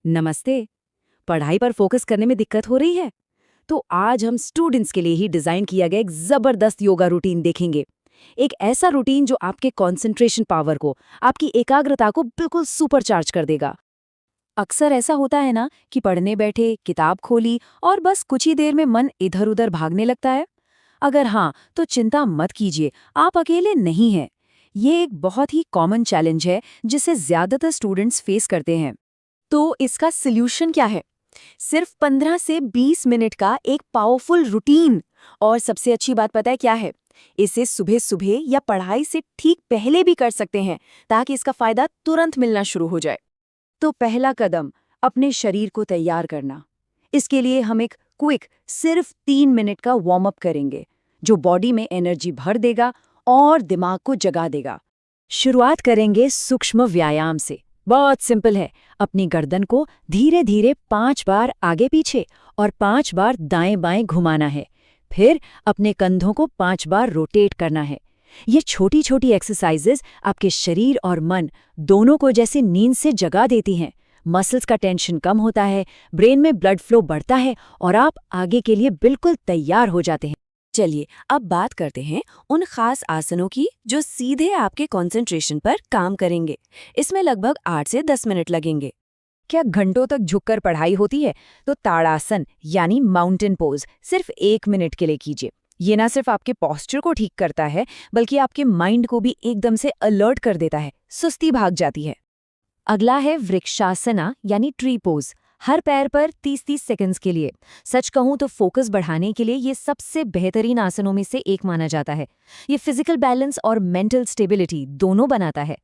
नमस्ते। पढ़ाई पर फोकस करने में दिक्कत हो रही है? तो आज हम स्टूडेंट्स के लिए ही डिजाइन किया गया एक जबरदस्त योगा रूटीन देखेंगे। एक ऐसा रूटीन जो आपके कंसंट्रेशन पावर को, आपकी एकाग्रता को बिल्कुल सुपरचार्ज कर देगा। अक्सर ऐसा होता है ना कि पढ़ने बैठे, किताब खोली और बस कुछ ही देर में मन इधर उधर भागने लगता है। अगर हाँ, तो चिंता मत कीजिए, आप अकेले नहीं हैं। ये एक बहुत ही कॉमन चैलेंज है जिसे ज्यादातर स्टूडेंट्स फेस करते हैं। तो इसका सॉल्यूशन क्या है? सिर्फ 15 से 20 मिनट का एक पावरफुल रूटीन। और सबसे अच्छी बात पता है क्या है? इसे सुबह सुबह या पढ़ाई से ठीक पहले भी कर सकते हैं, ताकि इसका फायदा तुरंत मिलना शुरू हो जाए। तो पहला कदम, अपने शरीर को तैयार करना। इसके लिए हम एक क्विक सिर्फ 3 मिनट का वार्म अप करेंगे, जो बॉडी में एनर्जी भर देगा और दिमाग को जगा देगा। शुरुआत करेंगे सूक्ष्म व्यायाम से। बहुत सिंपल है। अपनी गर्दन को धीरे धीरे 5 बार आगे पीछे और 5 बार दाएं बाएं घुमाना है। फिर अपने कंधों को 5 बार रोटेट करना है। ये छोटी छोटी एक्सरसाइजेज आपके शरीर और मन दोनों को जैसे नींद से जगा देती हैं। मसल्स का टेंशन कम होता है, ब्रेन में ब्लड फ्लो बढ़ता है और आप आगे के लिए बिल्कुल तैयार हो जाते हैं। चलिए अब बात करते हैं उन खास आसनों की जो सीधे आपके कंसंट्रेशन पर काम करेंगे। इसमें लगभग 8 से 10 मिनट लगेंगे। क्या घंटों तक झुककर पढ़ाई होती है? तो ताड़ासन यानी माउंटेन पोज सिर्फ 1 मिनट के लिए कीजिए। ये ना सिर्फ आपके पोस्चर को ठीक करता है, बल्कि आपके माइंड को भी एकदम से अलर्ट कर देता है, सुस्ती भाग जाती है। अगला है वृक्षासना यानी ट्री पोज, हर पैर पर 30-30 सेकंड्स के लिए। सच कहूं तो फोकस बढ़ाने के लिए ये सबसे बेहतरीन आसनों में से एक माना जाता है। ये फिजिकल बैलेंस और मेंटल स्टेबिलिटी दोनों बनाता है।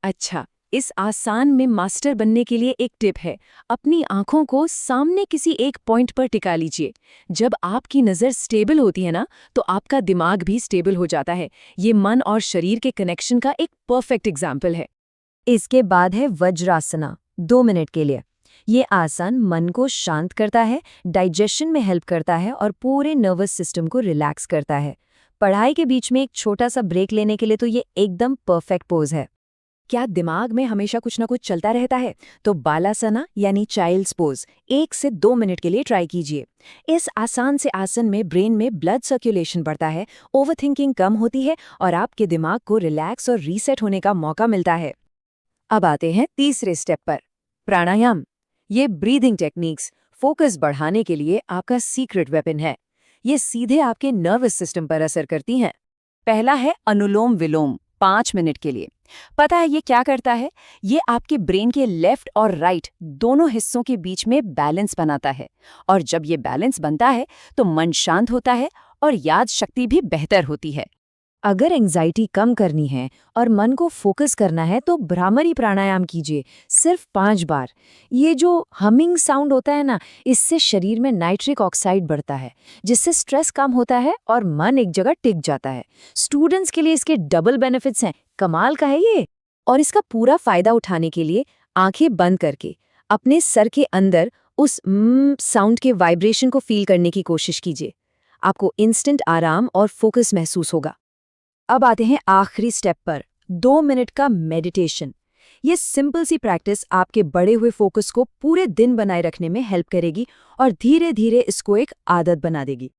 अच्छा, इस आसान में मास्टर बनने के लिए एक टिप है। अपनी आंखों को सामने किसी एक पॉइंट पर टिका लीजिए। जब आपकी नज़र स्टेबल होती है ना, तो आपका दिमाग भी स्टेबल हो जाता है। ये मन और शरीर के कनेक्शन का एक परफेक्ट एग्जाम्पल है। इसके बाद है वज्रासना, 2 मिनट के लिए। ये आसन मन को शांत करता है, डाइजेशन में हेल्प करता है और पूरे नर्वस सिस्टम को रिलैक्स करता है। पढ़ाई के बीच में एक छोटा सा ब्रेक लेने के लिए तो ये एकदम परफेक्ट पोज है। क्या दिमाग में हमेशा कुछ ना कुछ चलता रहता है? तो बालासना यानी चाइल्ड्स पोज 1 से 2 मिनट के लिए ट्राई कीजिए। इस आसान से आसन में ब्रेन में ब्लड सर्कुलेशन बढ़ता है, ओवरथिंकिंग कम होती है और आपके दिमाग को रिलैक्स और रीसेट होने का मौका मिलता है। अब आते हैं तीसरे स्टेप पर, प्राणायाम। ये ब्रीदिंग टेक्निक्स फोकस बढ़ाने के लिए आपका सीक्रेट वेपन है। ये सीधे आपके नर्वस सिस्टम पर असर करती हैं। पहला है अनुलोम विलोम, 5 मिनट के लिए। पता है ये क्या करता है? ये आपके ब्रेन के लेफ्ट और राइट दोनों हिस्सों के बीच में बैलेंस बनाता है। और जब ये बैलेंस बनता है तो मन शांत होता है और याद शक्ति भी बेहतर होती है। अगर एंजाइटी कम करनी है और मन को फोकस करना है तो भ्रामरी प्राणायाम कीजिए, सिर्फ 5 बार। ये जो हमिंग साउंड होता है ना, इससे शरीर में नाइट्रिक ऑक्साइड बढ़ता है, जिससे स्ट्रेस कम होता है और मन एक जगह टिक जाता है। स्टूडेंट्स के लिए इसके डबल बेनिफिट्स हैं। कमाल का है ये। और इसका पूरा फायदा उठाने के लिए आंखें बंद करके अपने सर के अंदर उस साउंड के वाइब्रेशन को फील करने की कोशिश कीजिए। आपको इंस्टेंट आराम और फोकस महसूस होगा। अब आते हैं आखिरी स्टेप पर, 2 मिनट का मेडिटेशन। ये सिंपल सी प्रैक्टिस आपके बढ़े हुए फोकस को पूरे दिन बनाए रखने में हेल्प करेगी और धीरे धीरे इसको एक आदत बना देगी।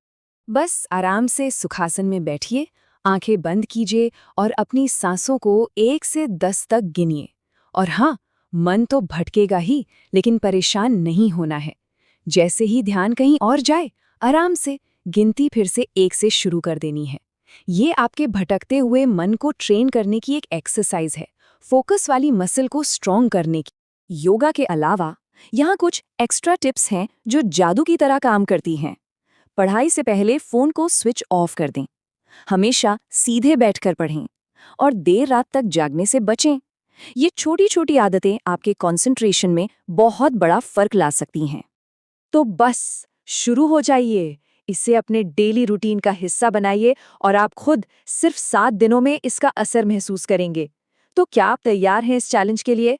बस आराम से सुखासन में बैठिए, आंखें बंद कीजिए और अपनी सांसों को 1 से 10 तक गिनिए। और हाँ, मन तो भटकेगा ही, लेकिन परेशान नहीं होना है। जैसे ही ध्यान कहीं और जाए, आराम से गिनती फिर से 1 से शुरू कर देनी है। ये आपके भटकते हुए मन को ट्रेन करने की एक एक्सरसाइज है, फोकस वाली मसल को स्ट्रॉन्ग करने की। योगा के अलावा यहाँ कुछ एक्स्ट्रा टिप्स हैं जो जादू की तरह काम करती हैं। पढ़ाई से पहले फोन को स्विच ऑफ कर दें। हमेशा सीधे बैठकर पढ़ें और देर रात तक जागने से बचें। ये छोटी छोटी आदतें आपके कंसंट्रेशन में बहुत बड़ा फर्क ला सकती हैं। तो बस शुरू हो जाइए, इसे अपने डेली रूटीन का हिस्सा बनाइए और आप खुद सिर्फ 7 दिनों में इसका असर महसूस करेंगे। तो क्या आप तैयार हैं इस चैलेंज के लिए?